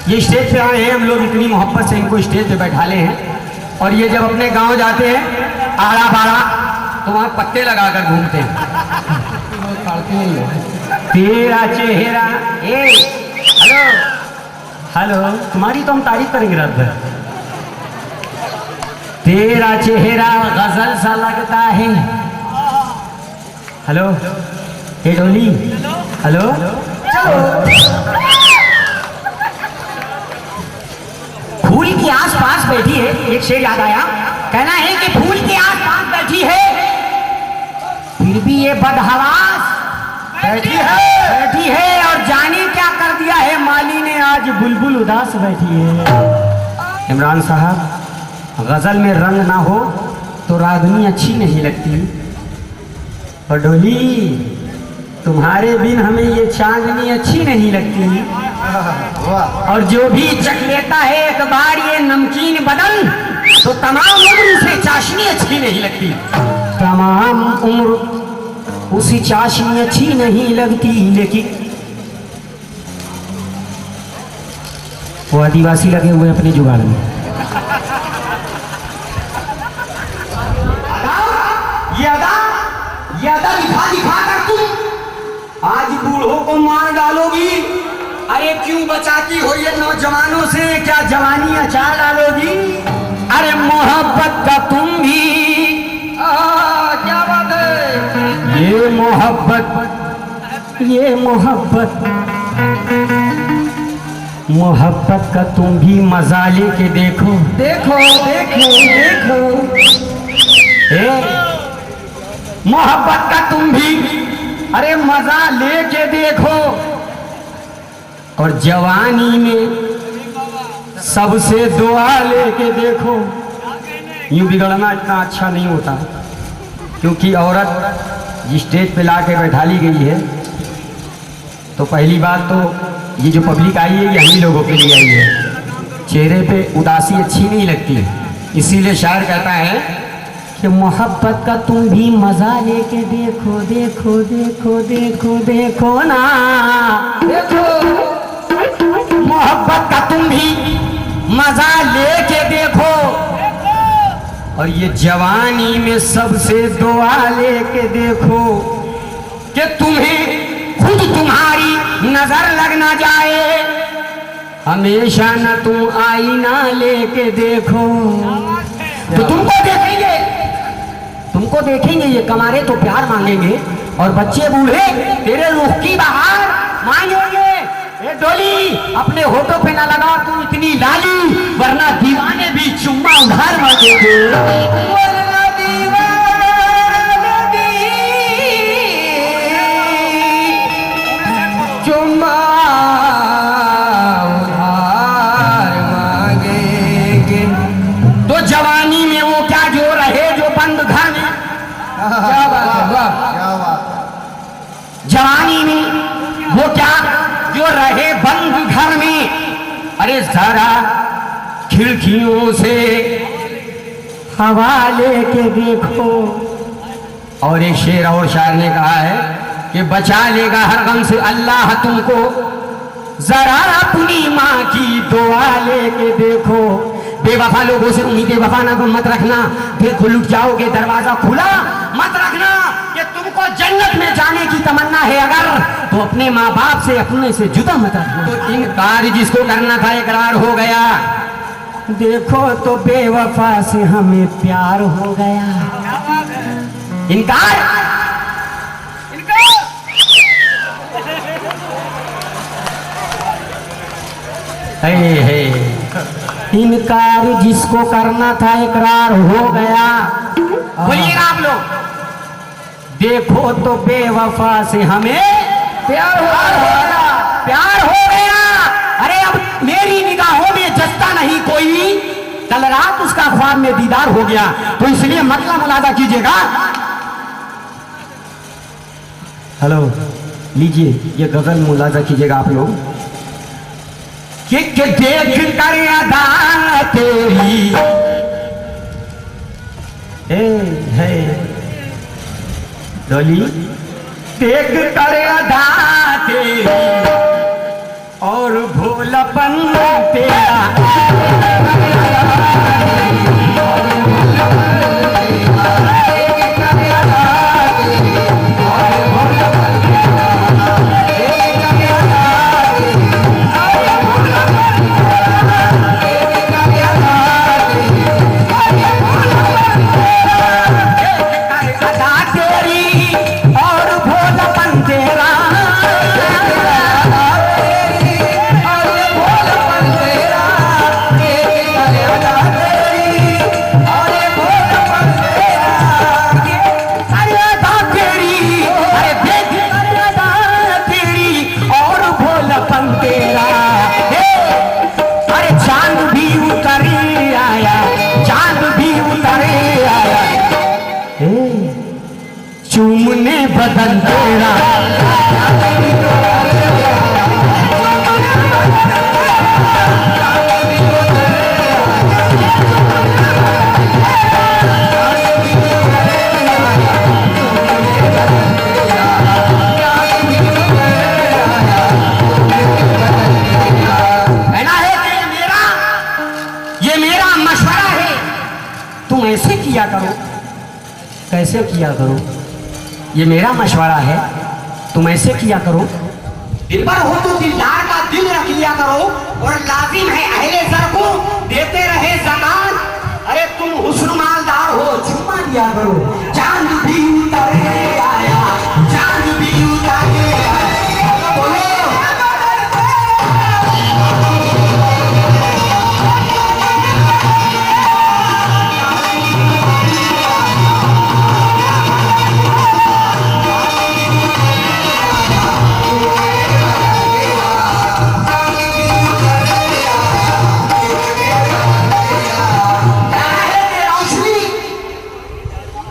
ये स्टेज पे आए हैं हम लोग, इतनी मोहब्बत से इनको स्टेज पे बैठा ले हैं। और ये जब अपने गांव जाते हैं आड़ा बाड़ा तो वहाँ पत्ते लगा कर घूमते हैं। तेरा चेहरा, ए हेलो हेलो, तुम्हारी तो हम तारीफ करेंगे रात भर। तेरा चेहरा गजल सा लगता है। हेलो हे डोली, हेलो चलो। फूल के आसपास बैठी है, एक शेर याद आया, कहना है कि फूल के आसपास बैठी है फिर भी ये बदहवास बैठी है और जाने क्या कर दिया है माली ने, आज बुलबुल उदास बैठी है। इमरान साहब, गजल में रंग ना हो तो रागनी अच्छी नहीं लगती। और डोली, तुम्हारे बिन हमें ये चांदनी अच्छी नहीं लगती। और जो भी चख लेता है एक बार ये नमकीन बदन तो तमाम उम्र उसे चाशनी अच्छी नहीं लगती। तमाम उम्र उसी चाशनी अच्छी नहीं लगती। लेकिन वो आदिवासी लगे हुए अपने जुगाड़ में। ये अदा दिखा कर तुम आज बूढ़ों को मार डालोगी। अरे क्यों बचाती हो ये नौजवानों से, क्या जवानी अचा डालोगी? अरे मोहब्बत का तुम भी क्या बात है, ये मोहब्बत का तुम भी मजा लेके देखो। मोहब्बत का तुम भी अरे मजा लेके देखो। और जवानी में सबसे दुआ लेके देखो। यूं बिगड़ना इतना अच्छा नहीं होता, क्योंकि औरत जिस स्टेज पे ला के बैठा ली गई है तो पहली बात तो ये जो पब्लिक आई है ये हम ही लोगों के लिए आई है। चेहरे पे उदासी अच्छी नहीं लगती है, इसीलिए शायर कहता है कि मोहब्बत का तुम भी मजा लेके देखो ना, देखो मोहब्बत का तुम भी मजा लेके देखो। और ये जवानी में सबसे दुआ लेके देखो कि तुम्हें खुद तुम्हारी नजर लग ना जाए। हमेशा न तुम आईना लेके देखो तो तुमको देखेंगे ये कमारे तो प्यार मांगेंगे, और बच्चे बूढ़े तेरे रुख की बहार मांगेंगे। ए डोली, अपने होठों पे ना लगा तू इतनी लाली, वरना दीवाने भी चुम्मा उधार मांगेंगे। चुम्मा उधार मांगेंगे। तो जवानी में वो क्या जो रहे जो बंद घर में, क्या बात है, वाह। जवानी में वो क्या जो रहे बंद घर में, अरे जरा खिड़कियों से हवा लेके देखो। और एक शेर और शायर ने कहा है कि बचा लेगा हर गम से अल्लाह तुमको, जरा अपनी माँ की दुआ लेके देखो। बेवफा लोगों से उम्मीदें वफा ना मत रखना, देखो लुट जाओगे दरवाजा खुला मत रखना। कि तुमको जन्नत में जाने की तमन्ना है अगर, तो अपने माँ बाप से अपने से जुदा मत रखना। तो इनकार जिसको करना था इकरार हो गया। देखो तो बेवफा से हमें प्यार हो गया। इनकार है इनकार जिसको करना था इकरार हो गया। बोलिएगा आप लोग, देखो तो बेवफा से हमें प्यार हो गया। अरे अब मेरी निगाहों में जचता नहीं कोई, कल रात उसका ख्वाब में दीदार हो गया। तो इसलिए मतलब मुलादा कीजिएगा। हेलो लीजिए, ये गजल मुलादा कीजिएगा आप लोग कि देख कर अदा तेरी है डोली, देख कर अदा तेरी और भोलापन तेरा चूमने बदन तेरा ये मेरा मशवरा है, तुम ऐसे किया करो। कैसे किया करो? ये मेरा मशवरा है, तुम ऐसे किया करो। दिलबर हो तो दिलदार का दिल रख लिया करो, और लाजिम है अहले ज़र को देते रहे ज़कात। अरे तुम हुस्न मालदार हो, चुम्मा दिया करो। चांद भी उतरे आया, चांद भी उतरे आया, बोलो।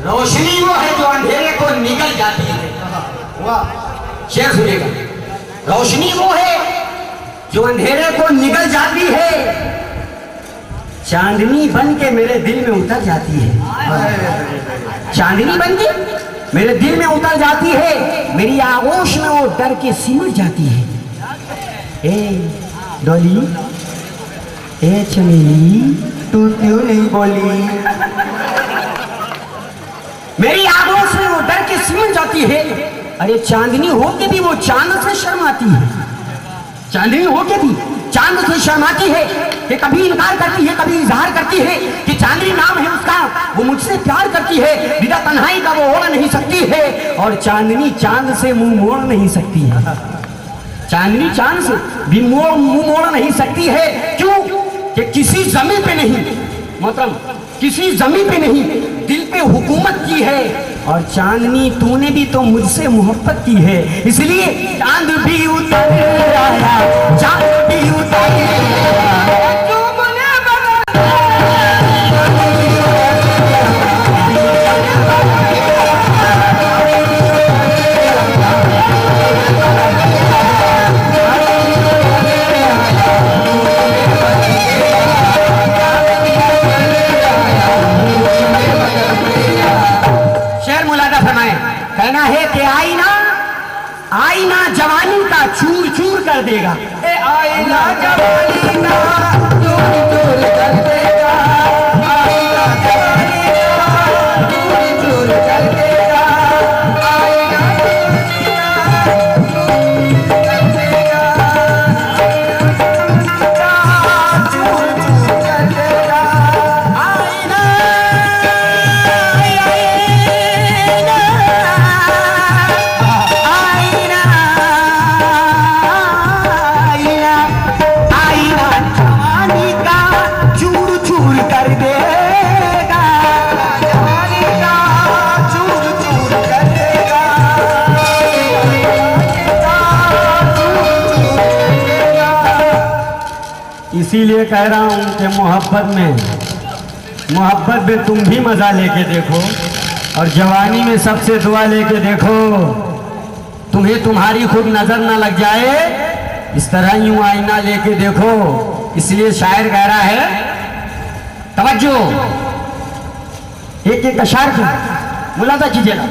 रोशनी वो है जो अंधेरे को निगल जाती है। शेर सुनिएगा, रोशनी वो है जो अंधेरे को निगल जाती है, चांदनी बन के मेरे दिल में उतर जाती है। चांदनी बन के मेरे दिल में उतर जाती है, मेरी आगोश में वो डर के सिमट जाती है। ए डोली, ए चमेली, तू क्यों नहीं बोली? मेरी आगोश में वो डर के सिमट जाती है। अरे चांदनी होके भी वो चांद से शर्माती है। चांदनी होके भी चांद से शर्माती है कि कभी इनकार करती है, कभी इजहार करती है कि चांदनी नाम है उसका, वो मुझसे प्यार करती है। बिना तन्हाई का वो ओढ़ नहीं सकती है, और चांदनी चांद से मुंह मोड़ नहीं सकती है। चांदनी चांद से भी मुंह मोड़ नहीं सकती है। क्यों? कि किसी जमीन पे नहीं, मतलब किसी जमीन पे नहीं, दिल पे हुकूमत की है। और चांदनी तूने भी तो मुझसे मोहब्बत की है, इसलिए चांद भी उतर आया, चांद भी उतर आया। कहना है कि आईना, आईना जवानी का चूर चूर कर देगा। ए आईना जवानी का चूर चूर कर देगा, आईना जवानी का चूर चूर कर देगा, आईना जवानी का चूर कर देगा, चूर चूर कर देगा। आईना इसीलिए कह रहा हूं कि मोहब्बत में तुम भी मजा लेके देखो, और जवानी में सबसे दुआ लेके देखो, तुम्हें तुम्हारी खुद नजर ना लग जाए। इस तरह यूं आईना लेके देखो। इसलिए शायर कह रहा है, तवज्जो, एक एक अशार की मुलाजा कीजिएगा।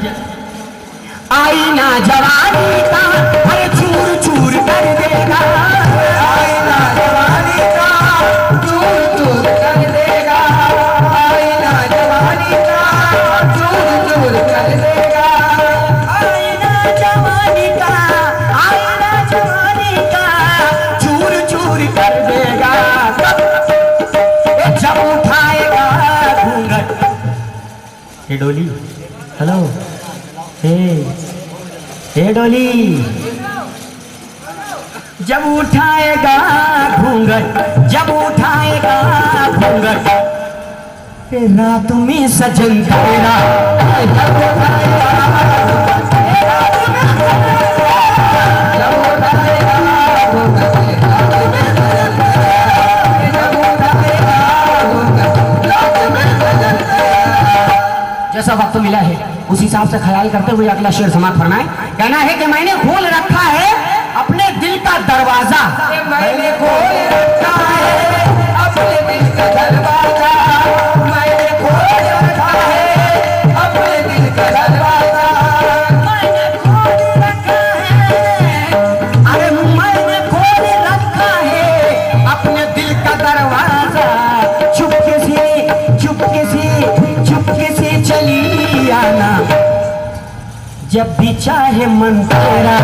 आईना जवानी का हर चूर चूर कर देगा, हे डोली, हेलो, हे डोली, जब उठाएगा घूंघट, जब उठाएगा घूंघट, रात में सजन तेरा, जब उठाएगा जैसा वक्त मिला है उस हिसाब से ख्याल करते हुए अगला शेर समाप्त फरमाए। कहना है कि मैंने खोल रखा है अपने दिल का दरवाजा, मैंने खोल रखा है अपने दिल का दरवाजा, मैंने खोल रखा है अपने दिल का दरवाजा, मैंने खोल रखा है, अरे मैंने खोल रखा है अपने दिल का दरवाजा, चुपके से चुपके से चुपके से चली आना जब भी चाहे मन तेरा।